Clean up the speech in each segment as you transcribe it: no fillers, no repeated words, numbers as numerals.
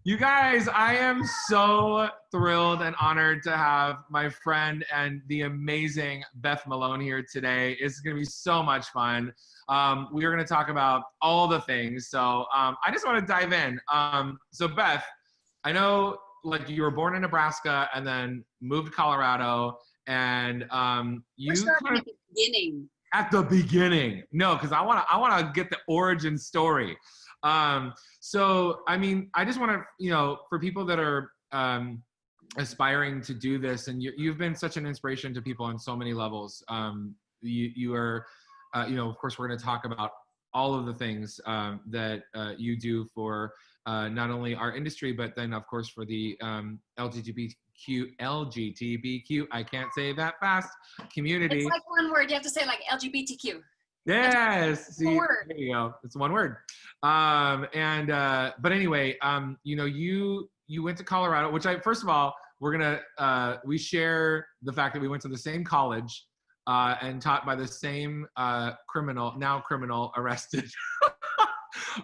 You guys, I am so thrilled and honored to have my friend and the amazing Beth Malone here today. It's going to be so much fun. We are going to talk about all the things. So I just want to dive in. So Beth, I know like you were born in Nebraska and then moved to Colorado, and you We're starting at the beginning. At the beginning. No, because I want to get the origin story. So, I mean, I just want to, you know, for people that are aspiring to do this, and you've been such an inspiration to people on so many levels. You are, you know, of course, we're going to talk about all of the things that you do for not only our industry, but then, of course, for the LGBTQ, I can't say that fast, community. It's like one word. You have to say like LGBTQ. Yes. See, one word. there you go. It's one word. But anyway, you know, you went to Colorado, which first of all, we share the fact that we went to the same college and taught by the same criminal arrested.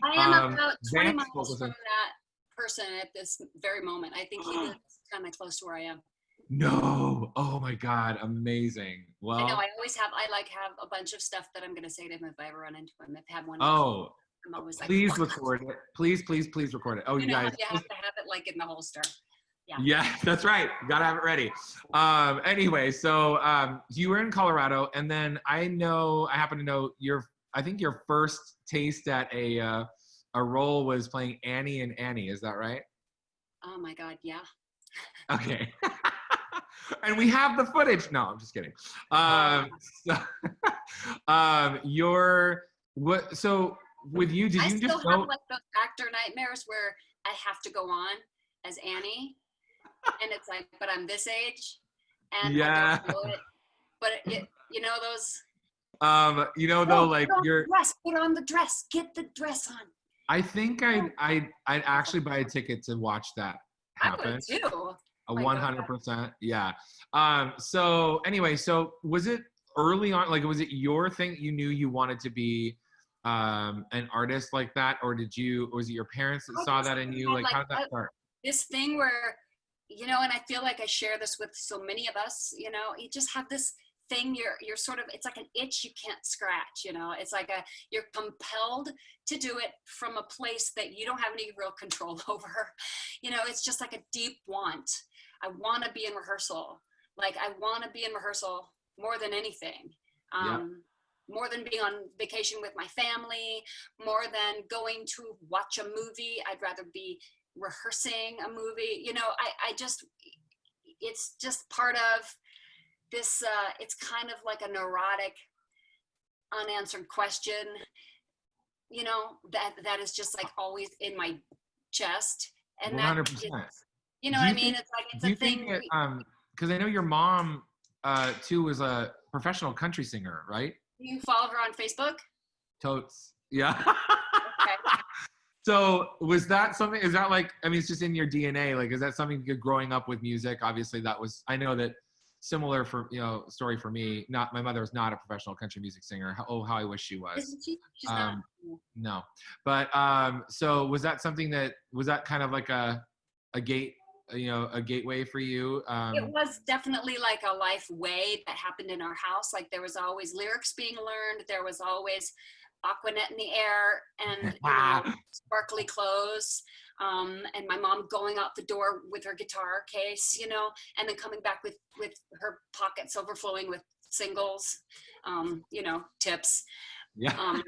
I am about 20 miles from that person at this very moment. I think he lives kind of close to where I am. No. Oh my God. Amazing. Well, I know. I have a bunch of stuff that I'm going to say to him if I ever run into him. If I have one. Oh, I'm always please record it. Please record it. Oh, you guys. You have to have it like in the holster. Yeah. Yeah, that's right. Got to have it ready. Anyway, so you were in Colorado, and then I happen to know I think your first taste at a role was playing Annie and Annie. Is that right? Oh my God. Yeah. Okay. And we have the footage. No, I'm just kidding. So with you, did you just still have like those actor nightmares where I have to go on as Annie, and it's like, but I'm this age, and yeah, I don't know it. But you know those. You know though, like put on the dress, get the dress on. I think I'd actually buy a ticket to watch that happen. I would too. 100%. Yeah. So anyway, so was it early on, like, was it your thing? You knew you wanted to be an artist like that, or was it your parents that saw that in you? Like, how did that start? This thing where, you know, and I feel like I share this with so many of us, you know, you just have this thing, you're sort of, it's like an itch you can't scratch, you know, it's like you're compelled to do it from a place that you don't have any real control over. You know, it's just like a deep want. I want to be in rehearsal. Like, I want to be in rehearsal more than anything. More than being on vacation with my family, more than going to watch a movie. I'd rather be rehearsing a movie. You know, it's just part of this, it's kind of like a neurotic, unanswered question, you know, that is just like always in my chest. And 100%. You know what I mean? It's like, it's a thing. Because I know your mom, too, was a professional country singer, right? You follow her on Facebook? Totes. Yeah. Okay. So was that something, is that like, I mean, it's just in your DNA. Like, is that something growing up with music? Obviously that was, I know that similar for, you know, story for me, my mother was not a professional country music singer. How I wish she was. Isn't she? She's not. No. But, so was that something was that kind of like a gateway for you? It was definitely like a life way that happened in our house. Like, there was always lyrics being learned. There was always Aquanet in the air and you know, sparkly clothes. And my mom going out the door with her guitar case, you know, and then coming back with her pockets overflowing with singles, you know, tips. Yeah.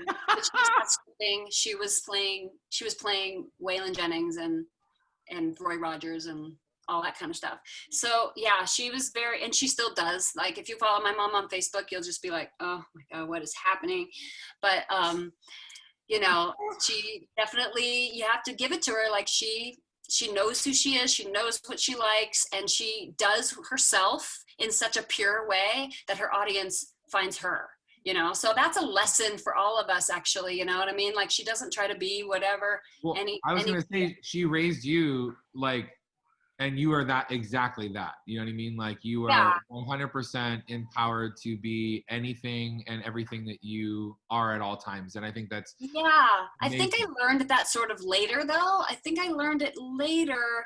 She was playing Waylon Jennings and Roy Rogers and all that kind of stuff. So yeah, she was and she still does. Like, if you follow my mom on Facebook, you'll just be like, oh my God, what is happening? But, you know, she definitely, you have to give it to her. Like, she knows who she is. She knows what she likes, and she does herself in such a pure way that her audience finds her. You know, so that's a lesson for all of us, actually. You know what I mean? Like, she doesn't try to be whatever. Well, I was going to say, she raised you like and you are that, exactly that, you know what I mean? Like you Yeah. are 100% empowered to be anything and everything that you are at all times. And I think that's Yeah. I think amazing. I learned that sort of later though. I think I learned it later,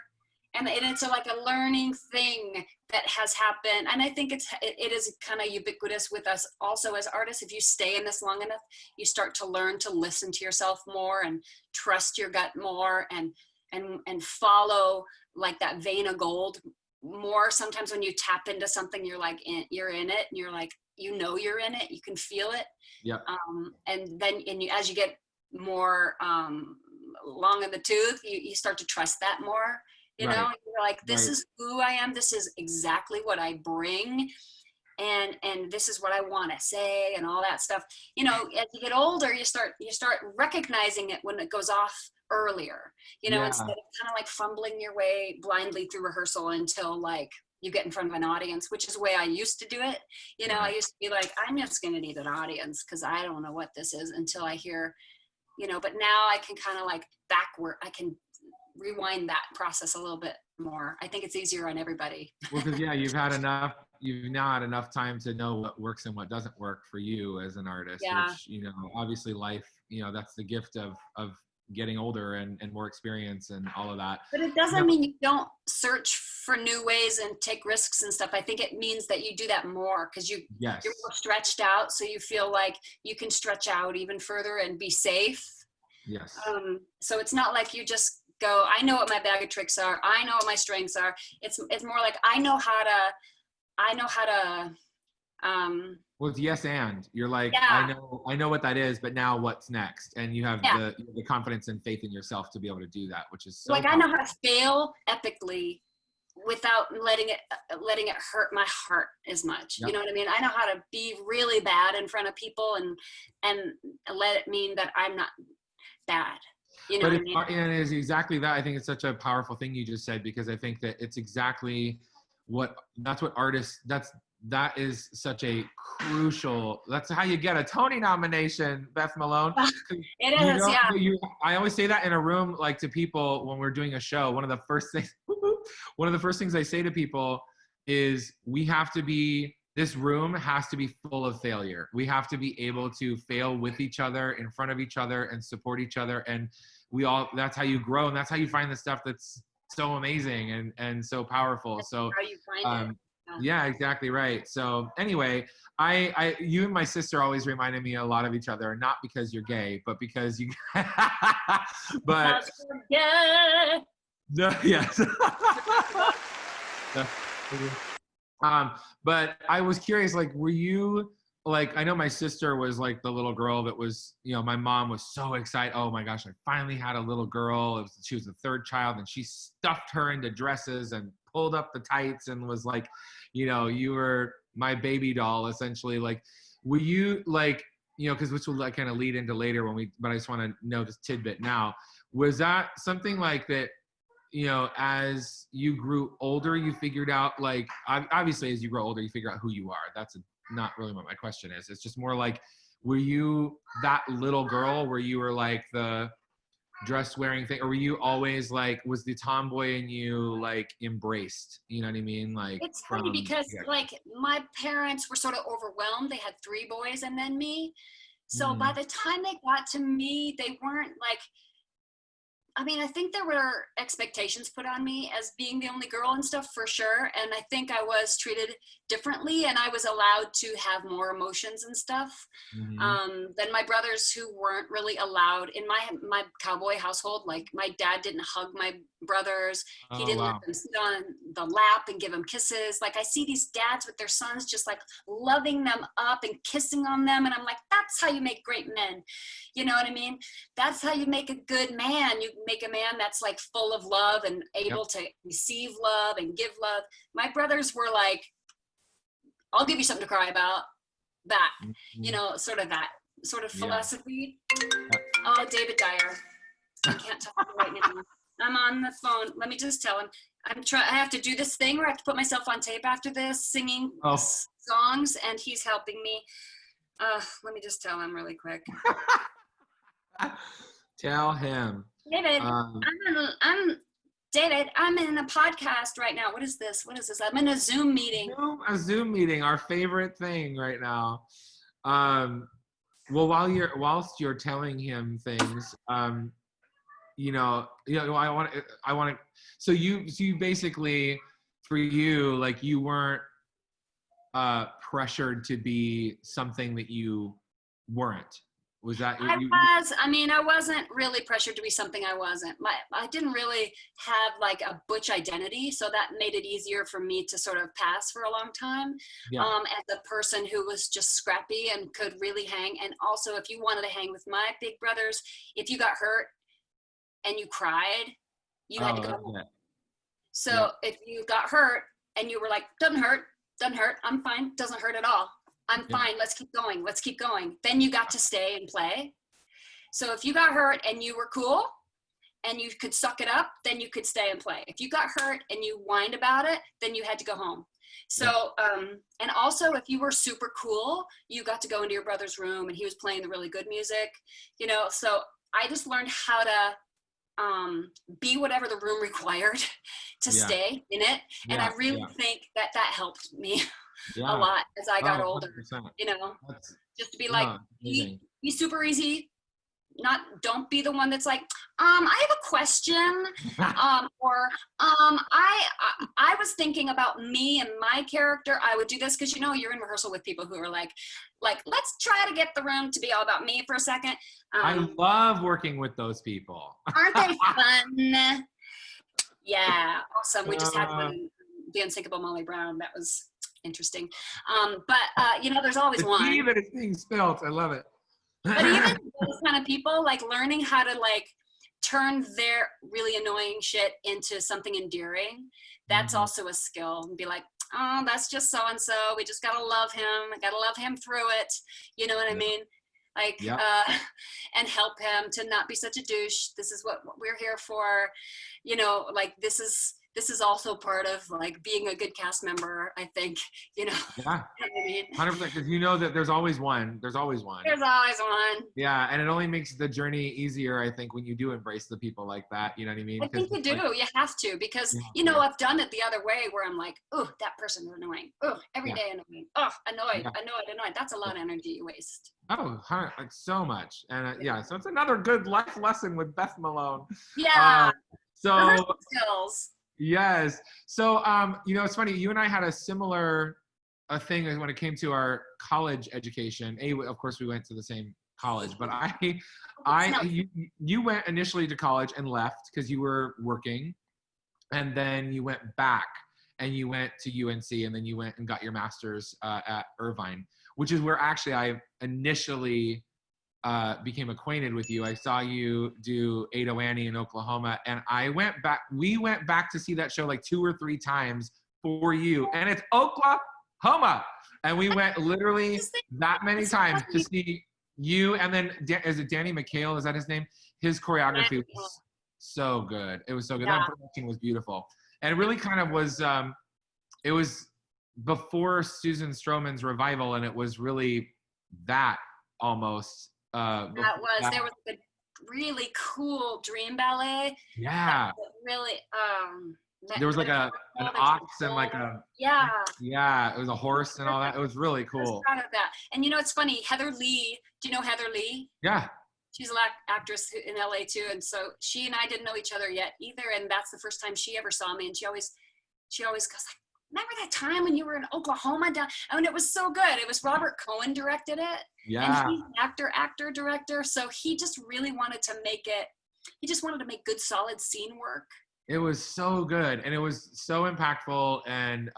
and it's like a learning thing that has happened. And I think it is kind of ubiquitous with us also as artists. If you stay in this long enough, you start to learn to listen to yourself more and trust your gut more, and follow like that vein of gold more. Sometimes when you tap into something, you're like you're in it, and you're like, you know, you're in it, you can feel it. Yep. And then as you get more long in the tooth, you start to trust that more. You know, Right. you're like, this Right. is who I am. This is exactly what I bring. And this is what I want to say, and all that stuff. You know, as you get older, you start recognizing it when it goes off earlier, you know, Yeah. instead of kind of like fumbling your way blindly through rehearsal until like you get in front of an audience, which is the way I used to do it. You know, I Right. used to be like, I'm just going to need an audience because I don't know what this is until I hear, you know, but now I can kind of like backward, I can rewind that process a little bit more. I think it's easier on everybody. Well, because yeah, you've now had enough time to know what works and what doesn't work for you as an artist, Yeah. which, you know, obviously life, you know, that's the gift of getting older and more experience and all of that. But it No, doesn't mean you don't search for new ways and take risks and stuff. I think it means that you do that more because you're yes. more stretched out, so you feel like you can stretch out even further and be safe. Yes. So it's not like you just go, I know what my bag of tricks are, I know what my strengths are. It's more like I know how to Well, it's yes, and you're like, yeah, I know what that is, but now what's next? And you have yeah. the confidence and faith in yourself to be able to do that, which is so Like I know powerful. how to fail epically without letting it hurt my heart as much. Yep. You know what I mean? I know how to be really bad in front of people and let it mean that I'm not bad. You know But what I mean? and it's exactly that. I think it's such a powerful thing you just said, because I think that it's exactly that's what artists, that is such a crucial, that's how you get a Tony nomination, Beth Malone. It You is, know, yeah. I always say that in a room, like to people when we're doing a show, one of the first things I say to people is this room has to be full of failure. We have to be able to fail with each other, in front of each other, and support each other. And that's how you grow. And that's how you find the stuff that's so amazing and so powerful. That's So, how you find it. yeah, exactly right. So anyway, you and my sister always reminded me a lot of each other, not because you're gay, but because you, but Yeah. no, yes. But I was curious, like, were you like, I know my sister was like the little girl that was, you know, my mom was so excited. Oh my gosh, I finally had a little girl. She was the third child, and she stuffed her into dresses and pulled up the tights and was like, you know, you were my baby doll, essentially. Like, were you like, you know, because which will like kind of lead into later but I just want to know this tidbit now. Was that something like that? You know, as you grew older, you figured out, like, obviously as you grow older, you figure out who you are. That's not really what my question is. It's just more like, were you that little girl where you were like the dress wearing thing, or were you always like, was the tomboy in you like embraced? You know what I mean? Like It's funny from, because yeah. like my parents were sort of overwhelmed. They had 3 boys and then me. So by Mm, the time they got to me, they weren't like, I mean, I think there were expectations put on me as being the only girl and stuff for sure. And I think I was treated differently, and I was allowed to have more emotions and stuff mm-hmm. than my brothers, who weren't really allowed in my cowboy household. Like my dad didn't hug my brothers. He Oh didn't let wow. them sit on the lap and give them kisses. Like I see these dads with their sons just like loving them up and kissing on them. And I'm like, that's how you make great men. You know what I mean? That's how you make a good man. You make a man that's like full of love and able Yep. to receive love and give love. My brothers were like, I'll give you something to cry about. That, you Mm-hmm. know, sort of that sort of Yeah. philosophy. Oh, David Dyer. I can't talk to him right now. I'm on the phone. Let me just tell him. I have to do this thing where I have to put myself on tape after this, singing Oh. songs, and he's helping me. Let me just tell him really quick. Tell him. David, Um, I'm David, I'm in a podcast right now. What is this? I'm in a Zoom meeting. A Zoom meeting, our favorite thing right now. Well, whilst you're telling him things, I want to. So you basically, for you, like you weren't pressured to be something that you weren't. Was that? I wasn't really pressured to be something I wasn't. I didn't really have like a butch identity, so that made it easier for me to sort of pass for a long time. Yeah. As a person who was just scrappy and could really hang. And also, if you wanted to hang with my big brothers, if you got hurt and you cried, you had to go home. So if you got hurt and you were like, doesn't hurt, I'm fine, doesn't hurt at all. I'm fine, let's keep going. Then you got to stay and play. So if you got hurt and you were cool and you could suck it up, then you could stay and play. If you got hurt and you whined about it, then you had to go home. So, and also if you were super cool, you got to go into your brother's room and he was playing the really good music, so I just learned how to be whatever the room required to stay in it. And I really think that helped me a lot as I got older, 100%. Just to be like, be super easy. Don't be the one that's like, I have a question, or I was thinking about me and my character. I would do this because you're in rehearsal with people who are like, let's try to get the room to be all about me for a second. I love working with those people. Aren't they fun? Yeah, awesome. We just had one, the Unsinkable Molly Brown. That was interesting. But there's always one. Even it's being spelt. I love it. But even those kind of people, like learning how to like turn their really annoying shit into something endearing, that's also a skill. And be like, oh, that's just so-and-so. We just gotta love him. I gotta love him through it. You know what I mean? Like, and help him to not be such a douche. This is what we're here for. Like this is also part of like being a good cast member, I think, Yeah. You know what I mean? 100%, because that there's always one. There's always one. Yeah, and it only makes the journey easier, I think, when you do embrace the people like that. You know what I mean? I think you do. Like, you have to, because I've done it the other way where I'm like, oh, that person's annoying. Oh, every day annoying. Oh, annoyed. That's a lot of energy you waste. Oh, so much. And so it's another good life lesson with Beth Malone. Yeah. So skills. Yes. So, it's funny. You and I had a similar thing when it came to our college education. Of course, we went to the same college, but you went initially to college and left because you were working, and then you went back and you went to UNC, and then you went and got your master's at Irvine, which is where actually I initially became acquainted with you. I saw you do Ado Annie in Oklahoma, and we went back to see that show like 2 or 3 times for you, and it's Oklahoma, and we went literally that many times to see you. And then is it Danny McHale? Is that his name? His choreography was so good. It was so good. That production was beautiful, and it really kind of was it was before Susan Stroman's revival, and it was really that almost there was a really cool dream ballet. Yeah. Really there was like an ox and like a it was a horse and all that. It was really cool. I was proud of that. And it's funny, Heather Lee, do you know Heather Lee? Yeah. She's an actress in LA too, and so she and I didn't know each other yet either, and that's the first time she ever saw me, and she always goes like, remember that time when you were in Oklahoma? And it was so good. It was Robert Cohen directed it. Yeah. And he's actor, director. So he just really wanted to make good, solid scene work. It was so good. And it was so impactful. And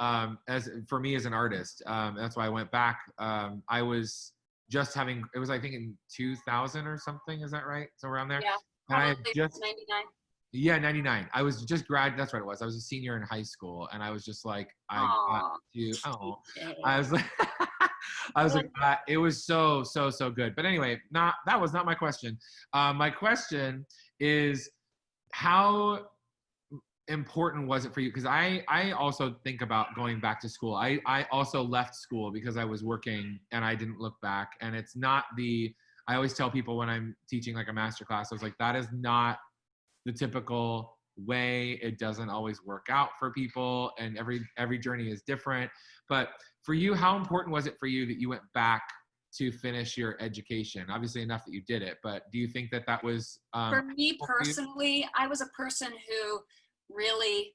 as for me as an artist, that's why I went back. I was just it was, I think, in 2000 or something. Is that right? So around there? Yeah. And probably 99. Yeah, 99. I was just that's what it was. I was a senior in high school, and I was just like, I was like, it was so good. But anyway, that was not my question. My question is, how important was it for you? Because I also think about going back to school. I also left school because I was working, and I didn't look back. And it's not I always tell people when I'm teaching like a master class, I was like, that is not the typical way. It doesn't always work out for people, and every journey is different. But for you, how important was it for you that you went back to finish your education? Obviously enough that you did it, but do you think that that was For me personally, I was a person who really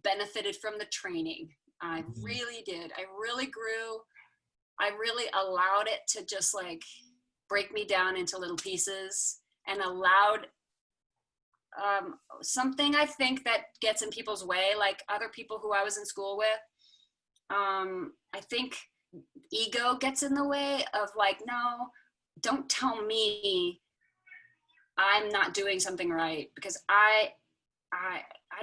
benefited from the training. I really did. I really grew. I really allowed it to just like break me down into little pieces, and allowed something I think that gets in people's way, like other people who I was in school with. I think ego gets in the way of like, no, don't tell me I'm not doing something right, because I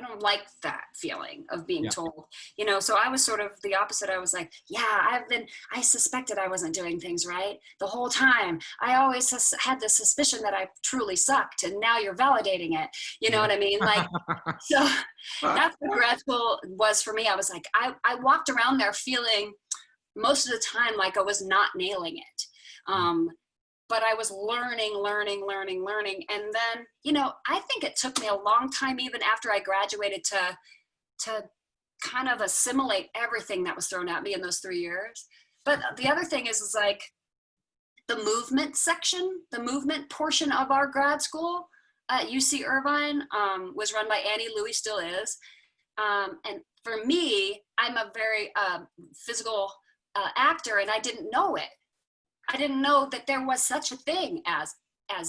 don't like that feeling of being told, you know. So I was sort of the opposite. I was like, yeah, I suspected I wasn't doing things right the whole time. I always had the suspicion that I truly sucked, and now you're validating it. You know what I mean? Like, so that's what grad school was for me. I was like, I walked around there feeling most of the time like I was not nailing it. But I was learning. And then, you know, I think it took me a long time, even after I graduated, to kind of assimilate everything that was thrown at me in those 3 years. But the other thing is like the movement section, the movement portion of our grad school at UC Irvine was run by Annie Louie, still is. And for me, I'm a very physical actor, and I didn't know it. I didn't know that there was such a thing as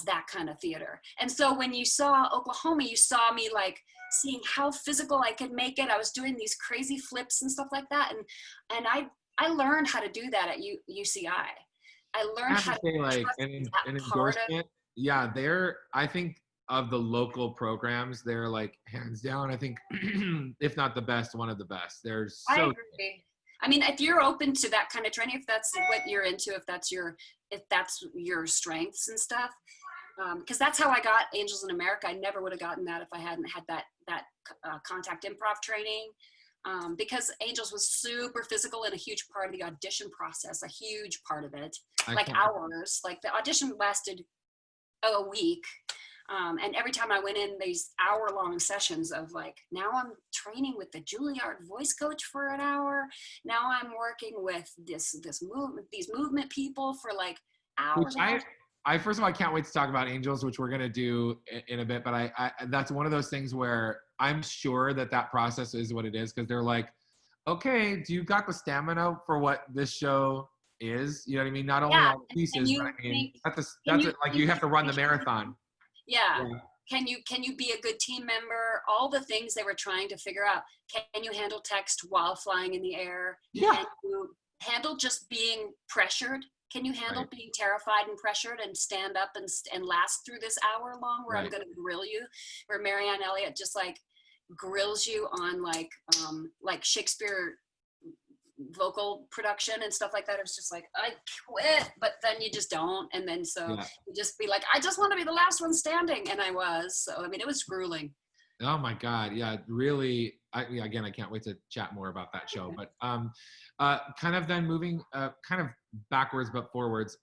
that kind of theater. And so when you saw Oklahoma, you saw me like seeing how physical I could make it. I was doing these crazy flips and stuff like that. And I learned how to do that at UCI. I learned how to say, like, an endorsement. Yeah, I think of the local programs, they're like hands down, I think, if not the best, one of the best. I agree. I mean, if you're open to that kind of training, if that's what you're into, if that's your strengths and stuff, because that's how I got Angels in America. I never would have gotten that if I hadn't had that contact improv training, because Angels was super physical and a huge part of the audition process, a huge part of it, like hours. Like the audition lasted a week. And every time I went in these hour-long sessions of like, now I'm training with the Juilliard voice coach for an hour. Now I'm working with these movement people for like hours. I first of all, I can't wait to talk about Angels, which we're gonna do in a bit. But I that's one of those things where I'm sure that process is what it is, because they're like, okay, do you got the stamina for what this show is? You know what I mean? Not only all the pieces, but I mean that's it. Like, you have to run the marathon. Yeah. Can you be a good team member? All the things they were trying to figure out. Can you handle text while flying in the air? Yeah. Can you handle just being pressured? Can you handle being terrified and pressured and stand up and last through this hour long where I'm going to grill you, where Marianne Elliott just like grills you on like Shakespeare vocal production and stuff like that. It was just like, I quit, but then you just don't. And then you just be like, I just want to be the last one standing. And I was. So, I mean, it was grueling. Oh my God. Yeah, really. Again, I can't wait to chat more about that show, but kind of then moving kind of backwards, but forwards.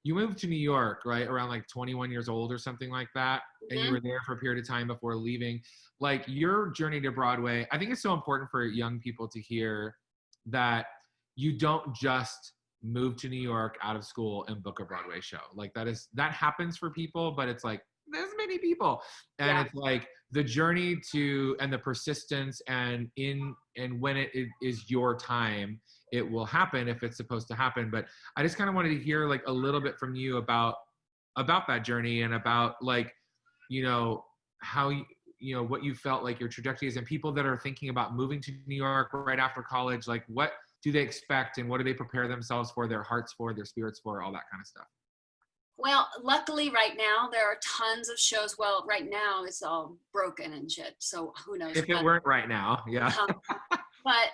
You moved to New York, right? Around like 21 years old or something like that. And you were there for a period of time before leaving. Like, your journey to Broadway, I think it's so important for young people to hear that you don't just move to New York out of school and book a Broadway show. Like, that happens for people, but it's like, there's many people. And it's like the journey and the persistence and when it is your time, it will happen if it's supposed to happen. But I just kind of wanted to hear like a little bit from you about that journey, and about like, you know, how you know what you felt like your trajectory is, and people that are thinking about moving to New York right after college, like what do they expect and what do they prepare themselves for, their hearts for, their spirits for, all that kind of stuff. Well, luckily right now there are tons of shows. Well, right now it's all broken and shit, so who knows. If it weren't right now, yeah. But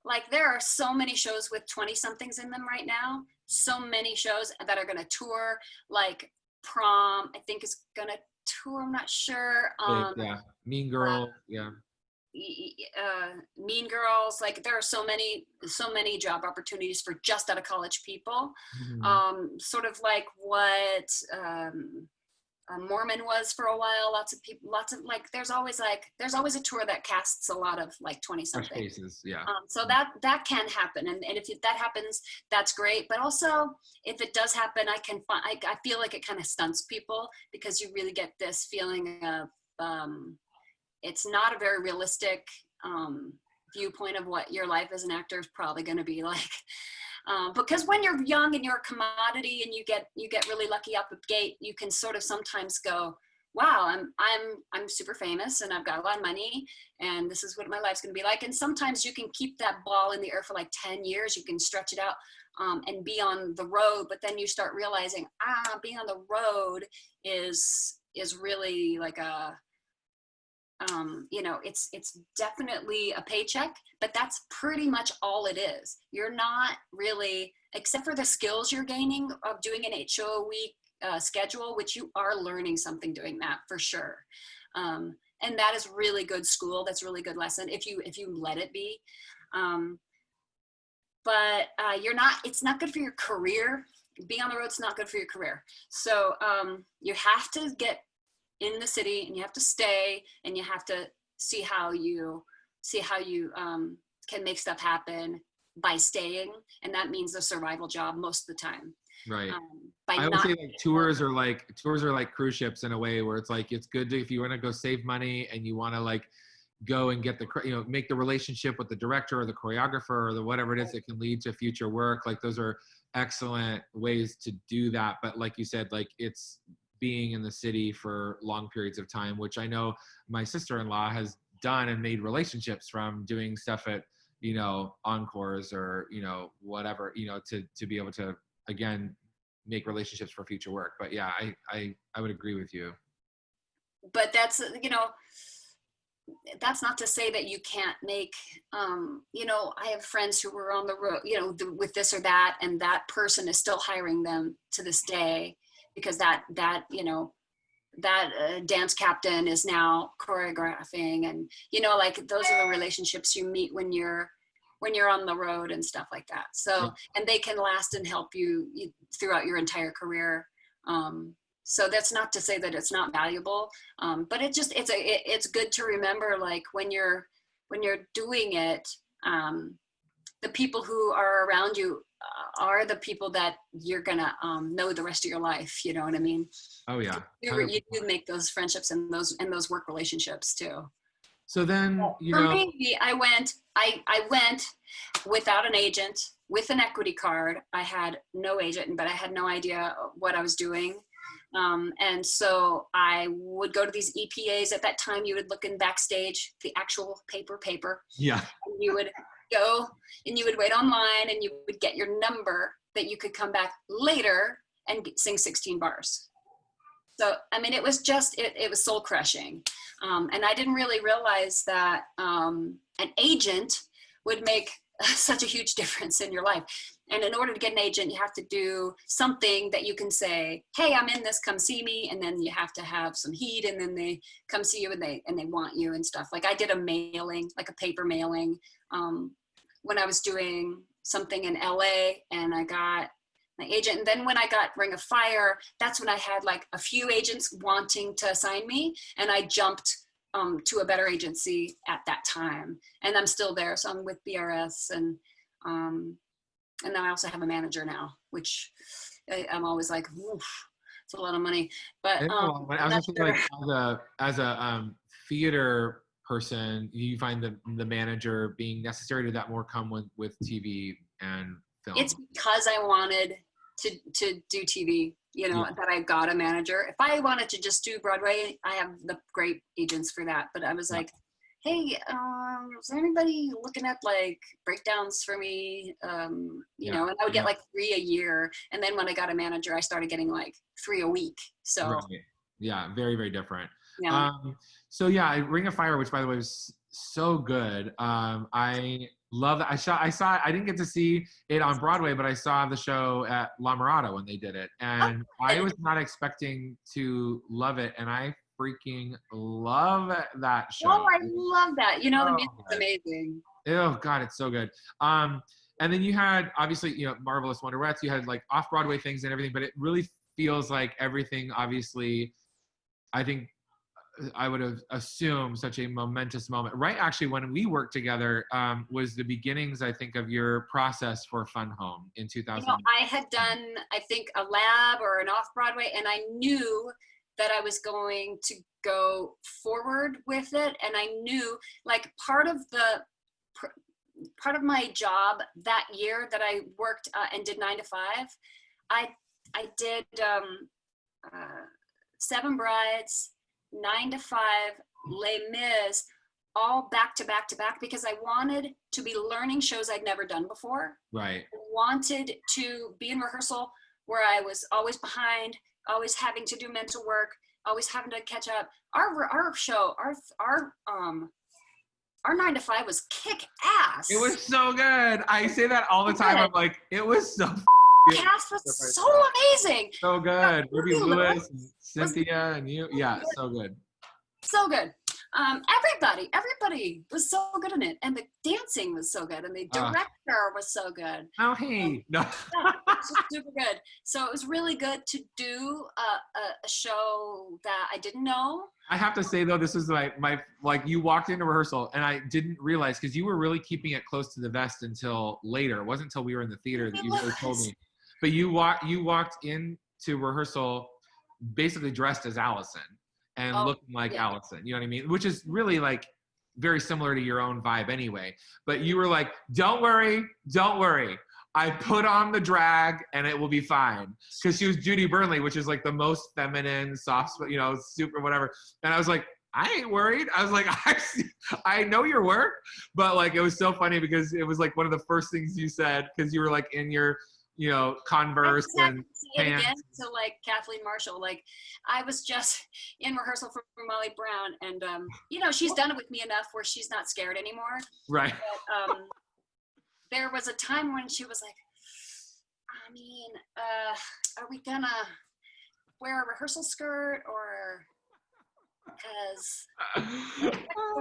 like, there are so many shows with 20-somethings in them right now. So many shows that are going to tour. Like Prom, I think is going to tour. I'm not sure. Mean Girl. Mean Girls. Like, there are so many job opportunities for just out of college people. Sort of like what Mormon was for a while. Lots of people, like, there's always a tour that casts a lot of like 20 Fresh something. faces, yeah. So that can happen. And if that happens, that's great. But also if it does happen, I feel like it kind of stunts people, because you really get this feeling of, it's not a very realistic viewpoint of what your life as an actor is probably going to be like. Because when you're young and you're a commodity and you get really lucky out the gate, you can sort of sometimes go, wow, I'm super famous and I've got a lot of money and this is what my life's going to be like. And sometimes you can keep that ball in the air for like 10 years. You can stretch it out and be on the road, but then you start realizing, being on the road is really like a, it's definitely a paycheck, but that's pretty much all it is. You're not really, except for the skills you're gaining of doing an 8-show a week schedule, which you are learning something doing that for sure. And that is really good school. That's really good lesson if you let it be. But it's not good for your career. Being on the road's not good for your career. So you have to get in the city and you have to stay and you have to see how you can make stuff happen by staying. And that means a survival job most of the time. Right. I would say like tours are like cruise ships in a way, where it's like, it's good to, if you want to go save money and you want to like go and get make the relationship with the director or the choreographer or the whatever it is that can lead to future work. Like those are excellent ways to do that. But like you said, like it's being in the city for long periods of time, which I know my sister-in-law has done and made relationships from doing stuff at, encores or, whatever, to be able to, again, make relationships for future work. But yeah, I would agree with you. But that's, that's not to say that you can't make, I have friends who were on the road, with this or that, and that person is still hiring them to this day, because that dance captain is now choreographing, and like those are the relationships you meet when you're on the road and stuff like that. So, and they can last and help you throughout your entire career. So that's not to say that it's not valuable, but it's good to remember, like when you're doing it, the people who are around you are the people that you're gonna know the rest of your life. You know what I mean? Oh yeah. You do make those friendships and those work relationships too. So then, for me, I went without an agent, with an equity card. I had no agent, but I had no idea what I was doing. And so I would go to these EPAs. At that time, you would look in backstage, the actual paper. Yeah. And you would go and you would wait online and you would get your number that you could come back later and sing 16 bars. So, I mean, it was it was soul crushing. And I didn't really realize that an agent would make such a huge difference in your life. And in order to get an agent, you have to do something that you can say, hey, I'm in this, come see me. And then you have to have some heat, and then they come see you and they want you and stuff. Like I did a mailing, like a paper mailing, when I was doing something in LA, and I got my agent. And then when I got Ring of Fire, that's when I had like a few agents wanting to assign me, and I jumped to a better agency at that time. And I'm still there. So I'm with BRS, and then I also have a manager now, which I'm always like, oof, it's a lot of money. But I was just thinking, like, as a theater person, you find the manager being necessary? Did that more come with TV and film? It's because I wanted to do TV, that I got a manager. If I wanted to just do Broadway, I have the great agents for that. But I was like, hey, is there anybody looking at like breakdowns for me? And I would get like 3 a year. And then when I got a manager, I started getting like 3 a week. So right. Yeah, very, very different. Yeah. So yeah, Ring of Fire, which by the way was so good. I love that. I didn't get to see it on Broadway, but I saw the show at La Mirada when they did it. And I was not expecting to love it. And I freaking love that show. Oh, I love that. The music's amazing. Oh God, it's so good. And then you had obviously, Marvelous Wonderettes, you had like off-Broadway things and everything, but it really feels like everything obviously I think I would have assumed such a momentous moment. Right, actually, when we worked together was the beginnings, I think, of your process for Fun Home in 2000. I had done, I think, a lab or an off-Broadway, and I knew that I was going to go forward with it. And I knew, like, part of my job that year that I worked and did 9 to 5, I did 7 Brides, 9 to 5, Les Mis, all back to back to back, because I wanted to be learning shows I'd never done before. Right. I wanted to be in rehearsal where I was always behind, always having to do mental work, always having to catch up. Our show, our 9 to 5 was kick ass. It was so good. I say that all the time. I'm like, it was so the cast was so amazing. So good. Ruby Lewis and Cynthia and you. Yeah, so good. So good. Everybody was so good in it. And the dancing was so good. And the director was so good. Oh, hey. No. Yeah, it was just super good. So it was really good to do a show that I didn't know. I have to say, though, this is my like, you walked into rehearsal and I didn't realize, because you were really keeping it close to the vest until later. It wasn't until we were in the theater that you really told me. But you walked into rehearsal basically dressed as Allison and looking like Allison. You know what I mean? Which is really, like, very similar to your own vibe anyway. But you were like, don't worry. I put on the drag and it will be fine. Because she was Judy Burnley, which is like the most feminine, soft, you know, super whatever. And I was like, I ain't worried. I was like, I know your work. But, like, it was so funny because it was like one of the first things you said, because you were like in your, you know, Converse and pants. Again, so like Kathleen Marshall, like I was just in rehearsal for Molly Brown, and you know, she's done it with me enough where she's not scared anymore. Right. But, there was a time when she was like, I mean, are we gonna wear a rehearsal skirt, or because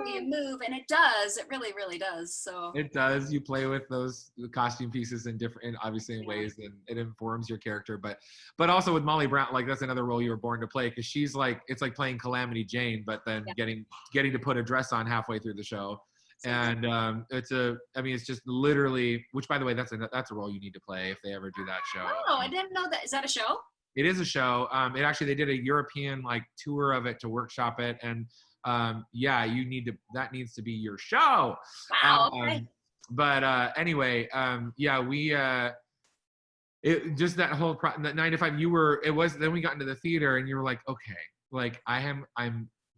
you move? And it does, it really does. So it does. You play with those costume pieces in different, obviously in ways, and it informs your character. But also with Molly Brown, like, that's another role you were born to play, because she's like, it's like playing Calamity Jane, but then getting to put a dress on halfway through the show. And it's just literally, which, by the way, that's a role you need to play if they ever do that show. Oh, I didn't know that. Is that a show? It is a show. It actually, they did a European, like, tour of it to workshop it, and that needs to be your show. Wow. Okay. But anyway, it just that whole that 9 to 5. Then we got into the theater, and you were like, okay, like,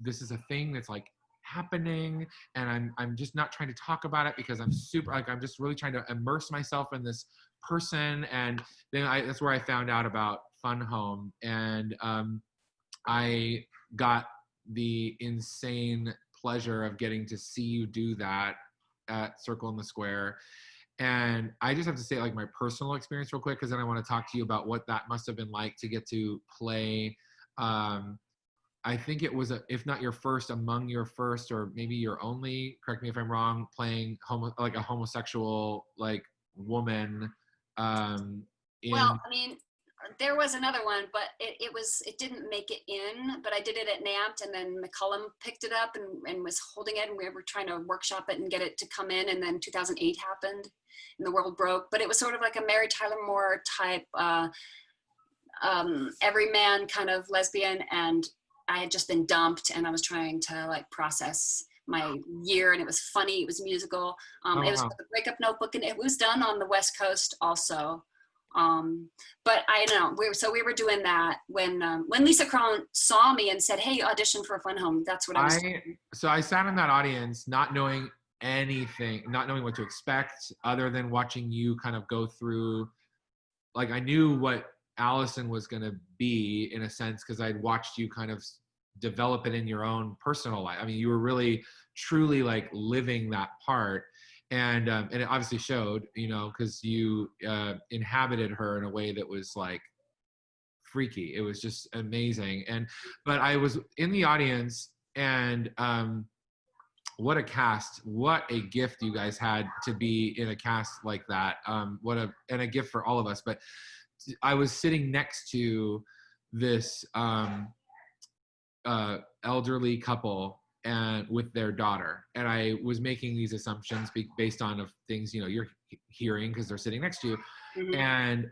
this is a thing that's like happening, and I'm just not trying to talk about it because I'm super, like, I'm just really trying to immerse myself in this person. And then that's where I found out about Fun Home, and I got the insane pleasure of getting to see you do that at Circle in the Square. And I just have to say, like, my personal experience real quick, because then I want to talk to you about what that must have been like to get to play. I think it was, if not your first, among your first, or maybe your only, correct me if I'm wrong, playing like a homosexual, like, woman. Well, I mean, there was another one, but it didn't make it in, but I did it at NAMT, and then McCullum picked it up and was holding it, and we were trying to workshop it and get it to come in, and then 2008 happened and the world broke. But it was sort of like a Mary Tyler Moore type, everyman kind of lesbian, and I had just been dumped, and I was trying to, like, process my year, and it was funny, it was musical. It was the Breakup Notebook, and it was done on the West Coast also. But I know we were doing that when Lisa Krohn saw me and said, "Hey, audition for a Fun Home." That's what I was doing. So I sat in that audience, not knowing anything, not knowing what to expect, other than watching you kind of go through. Like, I knew what Allison was going to be, in a sense, because I'd watched you kind of develop it in your own personal life. I mean, you were really, truly, like, living that part. And it obviously showed, you know, because you inhabited her in a way that was, like, freaky. It was just amazing. But I was in the audience, and what a cast, what a gift you guys had to be in a cast like that. And a gift for all of us. But I was sitting next to this elderly couple and with their daughter, and I was making these assumptions based on of things you're hearing because they're sitting next to you, and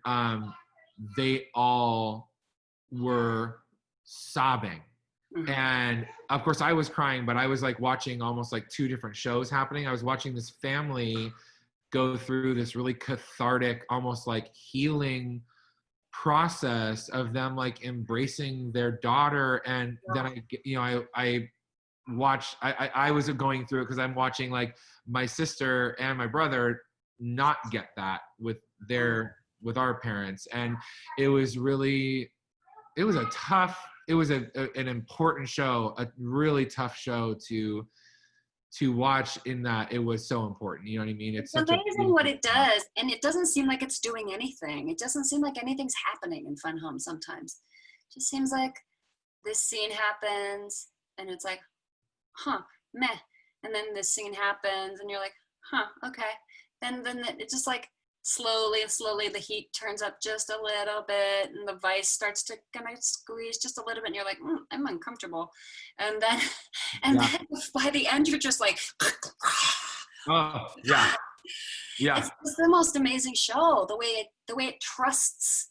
they all were sobbing. And of course I was crying, but I was like watching almost like two different shows happening. I was watching this family go through this really cathartic, almost like healing process of them like embracing their daughter. And then I watched, I was going through it because I'm watching like my sister and my brother not get that with our parents. And it was an important show, a really tough show to watch, in that it was so important. You know what I mean? It's amazing what it does. And it doesn't seem like it's doing anything. It doesn't seem like anything's happening in Fun Home sometimes. It just seems like this scene happens and it's like, huh, meh. And then this scene happens and you're like, huh, okay. Then it just like slowly the heat turns up just a little bit and the vice starts to kind of squeeze just a little bit and you're like, I'm uncomfortable. And then then by the end you're just like, oh yeah. It's the most amazing show. The way it trusts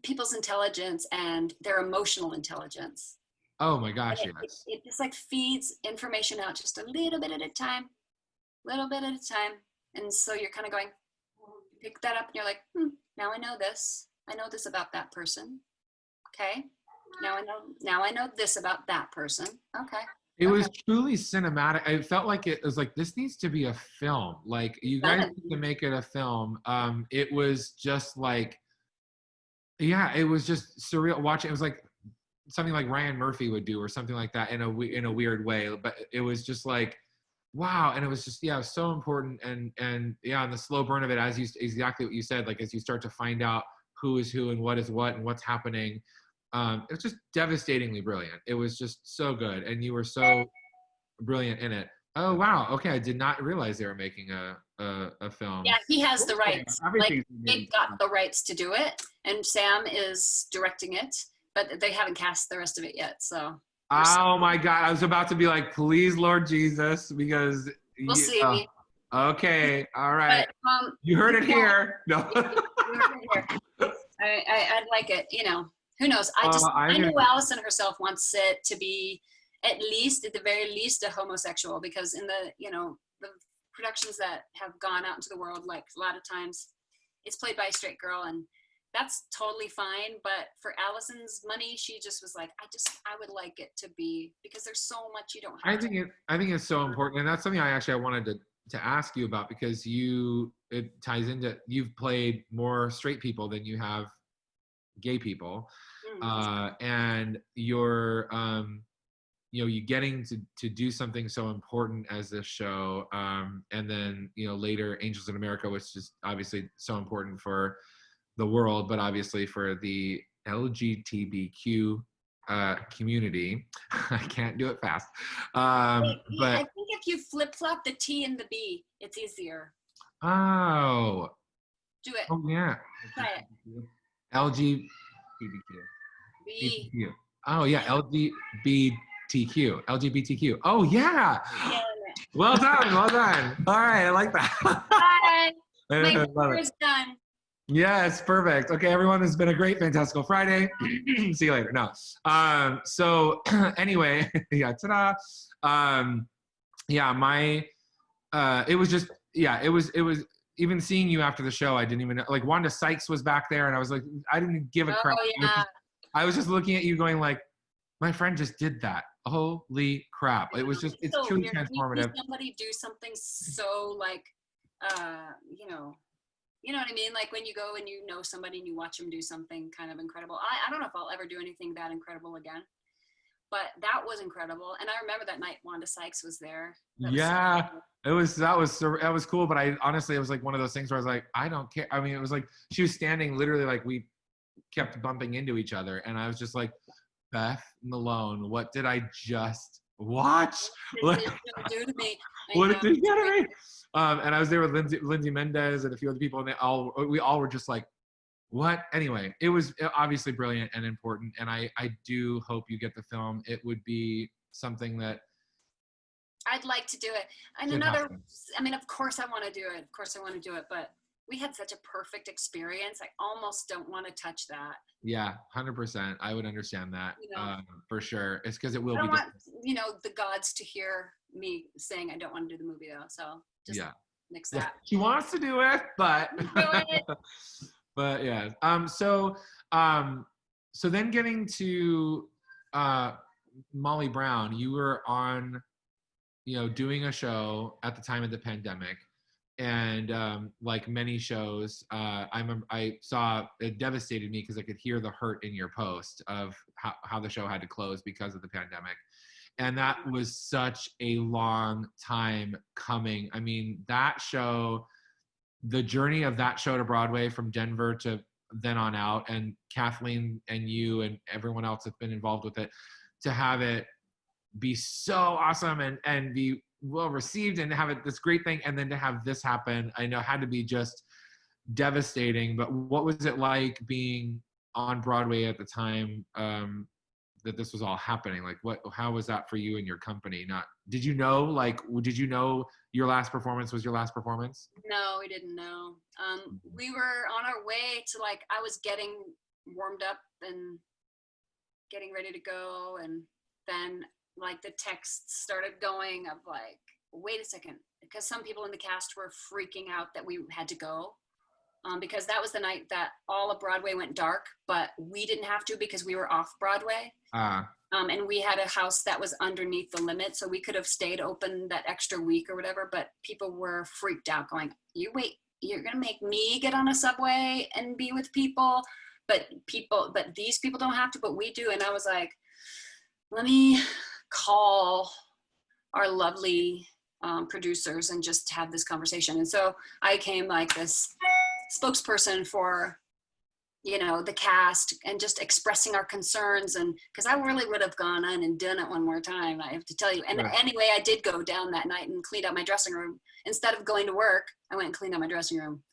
people's intelligence and their emotional intelligence. Oh my gosh, yes. It just like feeds information out just a little bit at a time. And so you're kind of going, pick that up and you're like, now I know this. I know this about that person. Okay. Now I know this about that person. Okay. It was truly cinematic. I felt like it was like, this needs to be a film. Like, you guys need to make it a film. It was just like, it was just surreal watching. It was like something like Ryan Murphy would do or something like that in a weird way. But it was just like, wow. And it was just, it was so important. And the slow burn of it, exactly what you said, like as you start to find out who is who and what is what and what's happening. It was just devastatingly brilliant. It was just so good. And you were so brilliant in it. Oh, wow. Okay. I did not realize they were making a film. Yeah, he has the rights. Like, they've got the rights to do it. And Sam is directing it, but they haven't cast the rest of it yet. So. Oh my God. I was about to be like, please, Lord Jesus, because we'll see. Okay. All right. But, you heard it here. No. You heard it here. I'd like it, who knows? I know Allison herself wants it to be at the very least a homosexual, because in the productions that have gone out into the world, like a lot of times it's played by a straight girl, and that's totally fine. But for Allison's money, she just was like, I would like it to be, because there's so much you don't have. I think it's so important. And that's something I wanted to ask you about, because it ties into, you've played more straight people than you have gay people. And you're, you getting to do something so important as this show. And then, later Angels in America, which is obviously so important for the world, but obviously for the LGBTQ community. I can't do it fast. But I think if you flip-flop the T and the B, it's easier. Oh. Do it. Oh, yeah. Try it. LGBTQ. B. Oh, yeah. LGBTQ. Oh, yeah. Well done. All right. I like that. Bye. My work is done. Yes, perfect. Okay, everyone, it's been a great Fantastical Friday. See you later. No. So anyway, ta-da. It was just, it was even seeing you after the show, I didn't even know, like Wanda Sykes was back there and I was like, I didn't give a crap. Yeah. I was just looking at you going like, my friend just did that. Holy crap. It was just, it's truly transformative. Somebody do something so like, you know what I mean? Like when you go and somebody and you watch them do something kind of incredible. I don't know if I'll ever do anything that incredible again, but that was incredible. And I remember that night Wanda Sykes was there. That was cool. But I honestly, it was like one of those things where I was like, I don't care. I mean, it was like, she was standing literally like we kept bumping into each other. And I was just like, Beth Malone, what did I just watch? What did you do to me? What did you do to me? And I was there with Lindsay Mendez and a few other people, and we all were just like, Anyway, it was obviously brilliant and important, and I do hope you get the film. It would be something that I'd like to do it. And should another, happen. I mean, of course I want to do it. Of course I want to do it, but we had such a perfect experience. I almost don't want to touch that. Yeah, 100%. I would understand that, You know, for sure. It's because it will I be don't want, different. the gods to hear me saying I don't want to do the movie though. So just Yeah. nix Yeah. that. She wants to do it, but Do it. but yeah. So then getting to Molly Brown, you were on, doing a show at the time of the pandemic, and like many shows, I remember I saw it devastated me because I could hear the hurt in your post of how the show had to close because of the pandemic. And that was such a long time coming. I mean, that show, the journey of that show to Broadway from Denver to then on out, and Kathleen and you and everyone else that's been involved with it, to have it be so awesome and be well received and have it this great thing, and then to have this happen, I know had to be just devastating. But what was it like being on Broadway at the time that this was all happening? Like, how was that for you and your company? Did you know your last performance was your last performance? No, we didn't know. We were on our way to, I was getting warmed up and getting ready to go. And then the texts started going of wait a second, because some people in the cast were freaking out that we had to go. Because that was the night that all of Broadway went dark, but we didn't have to because we were off Broadway. And we had a house that was underneath the limit, so we could have stayed open that extra week or whatever, but people were freaked out going, you're gonna make me get on a subway and be with people? But these people don't have to, but we do. And I was like, let me call our lovely producers and just have this conversation. And so I came like this spokesperson for the cast and just expressing our concerns, and because I really would have gone on and done it one more time, I have to tell you. And anyway, I did go down that night and cleaned out my dressing room. Instead of going to work, I went and cleaned out my dressing room.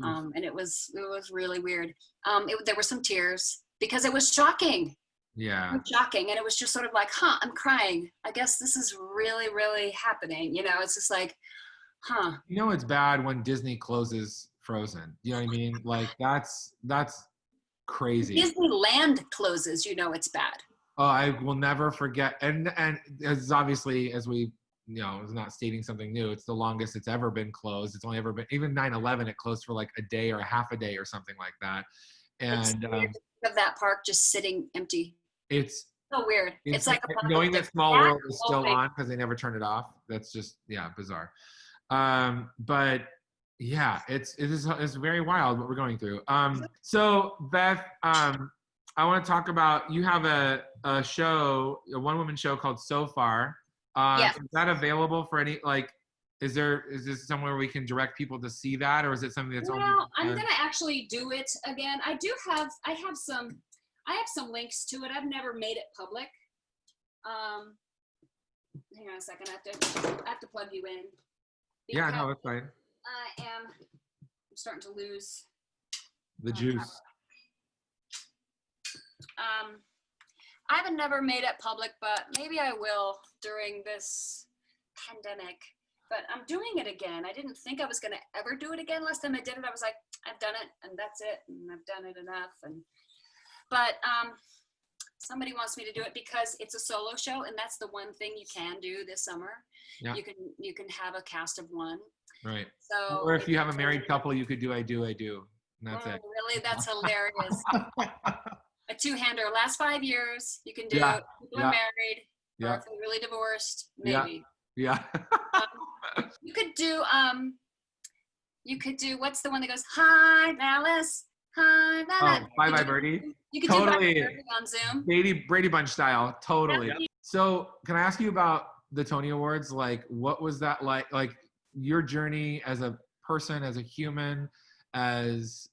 And it was really weird. There were some tears because it was shocking. Yeah. It was shocking. And it was just sort of like, I'm crying. I guess this is really, really happening. It's just like, It's bad when Disney closes Frozen. You know what I mean? Like that's crazy. Disneyland closes, it's bad. Oh, I will never forget. And as obviously as we, it's not stating something new. It's the longest it's ever been closed. It's only ever been, even 9/11, it closed for like a day or a half a day or something like that. And of that park just sitting empty. It's so weird. It's like knowing that Small World is still on because they never turned it off. That's just bizarre. But yeah, it's very wild what we're going through. So Beth, I want to talk about, you have a show, a one-woman show called So Far. Yes. Is that available for any, is this somewhere we can direct people to see that, or is it something that's only? I'm gonna actually do it again. I have some links to it. I've never made it public. Hang on a second. I have to plug you in. Yeah, no, that's fine. I'm starting to lose the juice. I haven't never made it public, but maybe I will during this pandemic. But I'm doing it again. I didn't think I was going to ever do it again. Last time I did it, I was like, I've done it, and that's it, and I've done it enough. But somebody wants me to do it because it's a solo show, and that's the one thing you can do this summer. Yeah. You can have a cast of one. Right. So, or if you have a married couple, you could do I do. And that's it. Really, that's hilarious. A two-hander. Last 5 years, you can do. People are married. Or if they're really divorced, maybe. Yeah. You could do. What's the one that goes? Hi, Alice. Hi, Alice. Oh, Bye Bye Birdie. You could totally do Bye Bye Birdie on Zoom. Brady Bunch style. Totally. Yep. So, can I ask you about the Tony Awards? Like, what was that like? Like your journey as a person, as a human, as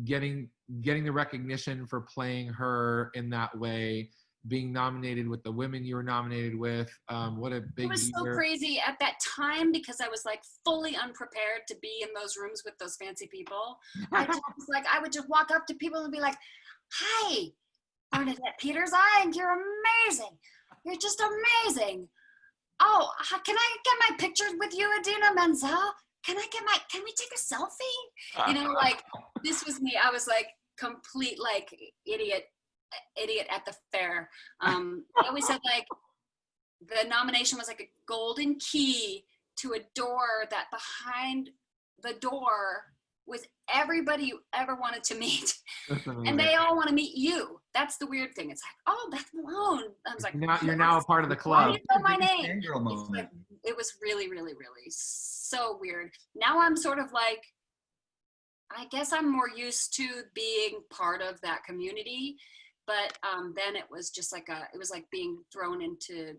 getting the recognition for playing her in that way. being nominated with the women you were nominated with. What a big It was so year. crazy at that time because I was like fully unprepared to be in those rooms with those fancy people. I just was like, I would just walk up to people and be like, "Hi, Bernadette Peters, you're amazing. You're just amazing. Oh, can I get my pictures with you, Adina Menzel? Can we take a selfie?" You know, like this was me. I was like complete like idiot at the fair. I always said like the nomination was like a golden key to a door that behind the door was everybody you ever wanted to meet. And they all want to meet you. That's the weird thing. It's like, oh, Beth Malone. I was like, you're now a part of the why do club. you know my name? It's like, it was really, really, really so weird. Now I'm sort of like, I guess I'm more used to being part of that community. But then it was just like it was like being thrown into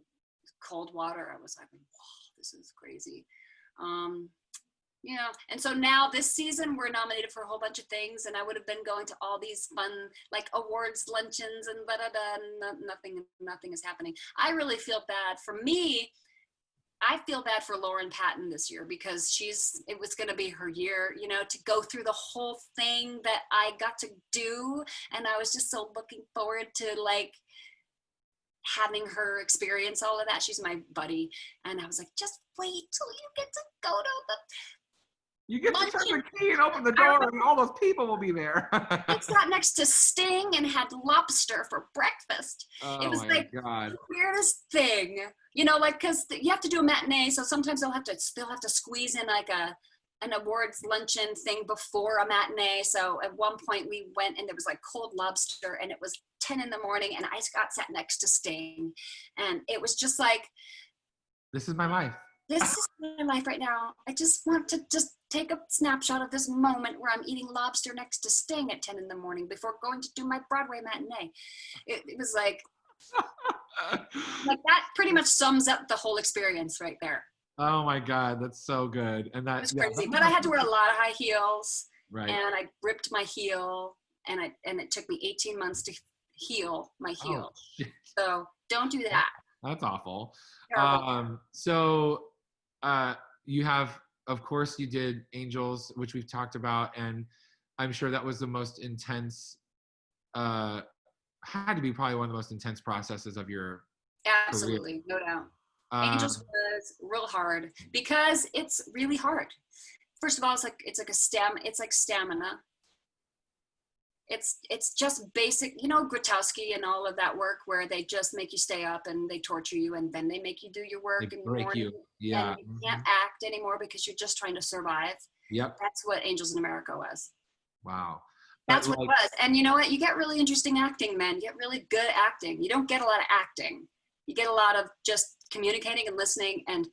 cold water. I was like, wow, this is crazy. You know, and so now this season we're nominated for a whole bunch of things, and I would have been going to all these fun like awards luncheons and and nothing is happening. I really feel bad. For me, I feel bad for Lauren Patton this year because it was going to be her year, you know, to go through the whole thing that I got to do, and I was just so looking forward to like having her experience all of that. She's my buddy, and I was like, just wait till you get to go to the You get to turn the key and open the door, and all those people will be there. I sat next to Sting and had lobster for breakfast. Oh, it was my like God. the weirdest thing, you know, like because you have to do a matinee, so sometimes they'll have to squeeze in like an awards luncheon thing before a matinee. So at one point we went and there was like cold lobster, and it was 10 in the morning, and I got sat next to Sting, and it was just like, this is my life. This is my life right now. I just want to just take a snapshot of this moment where I'm eating lobster next to Sting at 10 in the morning before going to do my Broadway matinee. It was like that pretty much sums up the whole experience right there. Oh my God, that's so good. And that It was crazy. But I had to wear a lot of high heels, right. And I ripped my heel, and it took me 18 months to heal my heel. Oh, so don't do that. That's awful. Terrible. So you have, of course, you did Angels, which we've talked about, and I'm sure that was the most intense, had to be probably one of the most intense processes of your Absolutely, career. no doubt. Angels was real hard because it's really hard. First of all, it's like stamina. It's just basic, you know, Grotowski and all of that work where they just make you stay up and they torture you, and then they make you do your work They in the break morning. you. Yeah. And you can't act anymore because you're just trying to survive. Yep. That's what Angels in America was. Wow. That's what it was. And you know what? You get really interesting acting, man. You get really good acting. You don't get a lot of acting. You get a lot of just communicating and listening and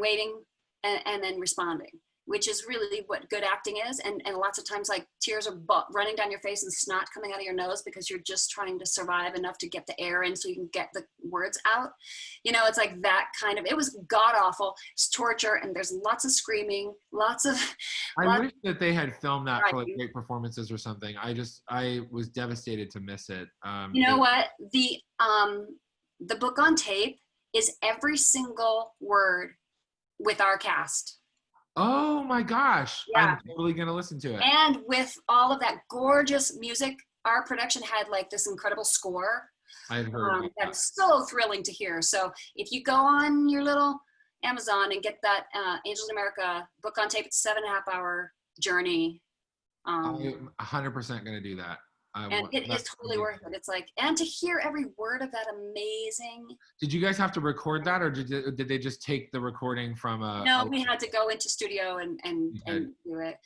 waiting and then responding, which is really what good acting is. And lots of times, like, tears are running down your face and snot coming out of your nose because you're just trying to survive enough to get the air in so you can get the words out. You know, it's like that kind of, it was god awful. It's torture, and there's lots of screaming, I wish that they had filmed that for like great performances or something. I was devastated to miss it. You know what? The book on tape is every single word with our cast. Oh my gosh. Yeah. I'm totally going to listen to it. And with all of that gorgeous music, our production had like this incredible score. I've heard that's so thrilling to hear. So if you go on your little Amazon and get that Angels in America book on tape, it's a 7.5 hour journey. I'm 100% going to do that. And it is totally worth it. It's like, and to hear every word of that amazing. Did you guys have to record that, or did they just take the recording from No, we had to go into studio and do it.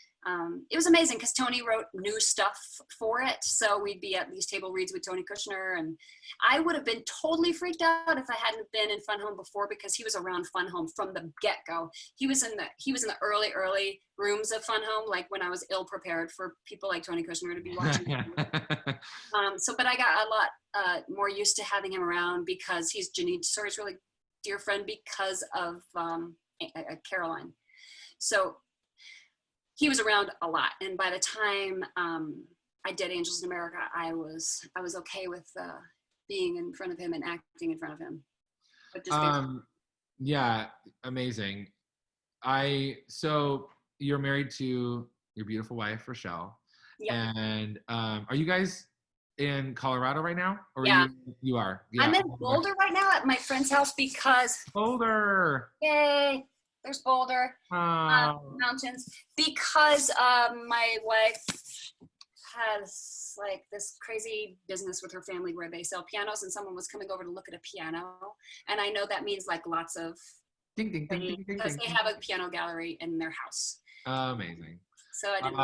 It was amazing because Tony wrote new stuff for it. So we'd be at these table reads with Tony Kushner, and I would have been totally freaked out if I hadn't been in Fun Home before, because he was around Fun Home from the get-go. He was in the early rooms of Fun Home, like when I was ill prepared for people like Tony Kushner to be watching. But I got a lot more used to having him around because he's Janine Sorey's really dear friend because of Caroline. So he was around a lot, and by the time I did Angels in America, I was okay with being in front of him and acting in front of him. But just being Yeah, amazing. So you're married to your beautiful wife, Rochelle. Yep. And are you guys in Colorado right now? Or Yeah. you are? Yeah. I'm in Boulder right now at my friend's house because Boulder. yay, there's Boulder mountains, because my wife has like this crazy business with her family where they sell pianos, and someone was coming over to look at a piano, and I know that means like lots of ding ding ding ding ding, because ding. they have a piano gallery in their house. Amazing. So I didn't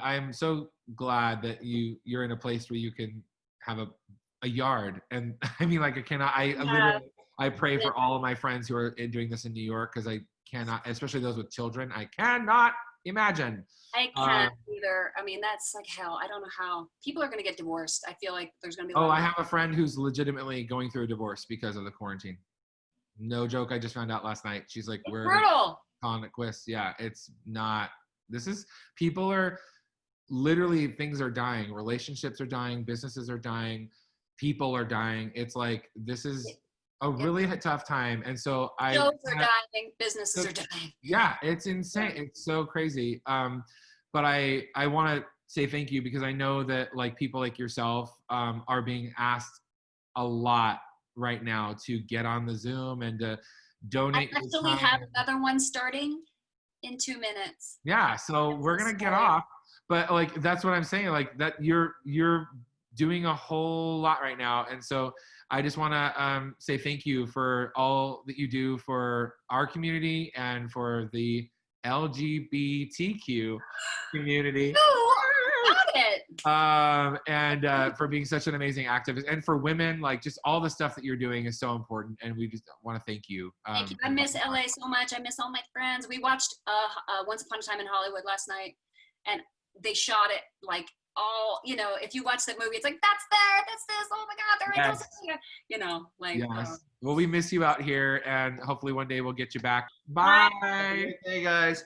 I'm so glad that you're in a place where you can have a yard. And I mean, like, literally, I pray for all of my friends who are doing this in New York, because I cannot, especially those with children, I cannot imagine. I can't either. I mean, that's like hell. I don't know how people are going to get divorced. I feel like there's going to be I have a friend who's legitimately going through a divorce because of the quarantine. No joke. I just found out last night. She's like, we're brutal. On a quiz. Yeah, it's not. People are literally, things are dying. Relationships are dying. Businesses are dying. People are dying. It's like, this is a really tough time. And so shows are dying. Businesses are dying. Yeah, it's insane. It's so crazy. But I want to say thank you, because I know that like people like yourself are being asked a lot right now to get on the Zoom and to donate. I actually have another one starting in 2 minutes. Yeah, so we're gonna get off, but like that's what I'm saying. Like that you're doing a whole lot right now, and so I just want to say thank you for all that you do for our community and for the LGBTQ community. And for being such an amazing activist, and for women, like just all the stuff that you're doing is so important, and we just want to thank you. Thank you. I miss LA so much. I miss all my friends. We watched Once Upon a Time in Hollywood last night, and they shot it like all, if you watch that movie, it's like that's this. Oh my God, they're in yes. Well, we miss you out here, and hopefully one day we'll get you back. Bye. Hey guys.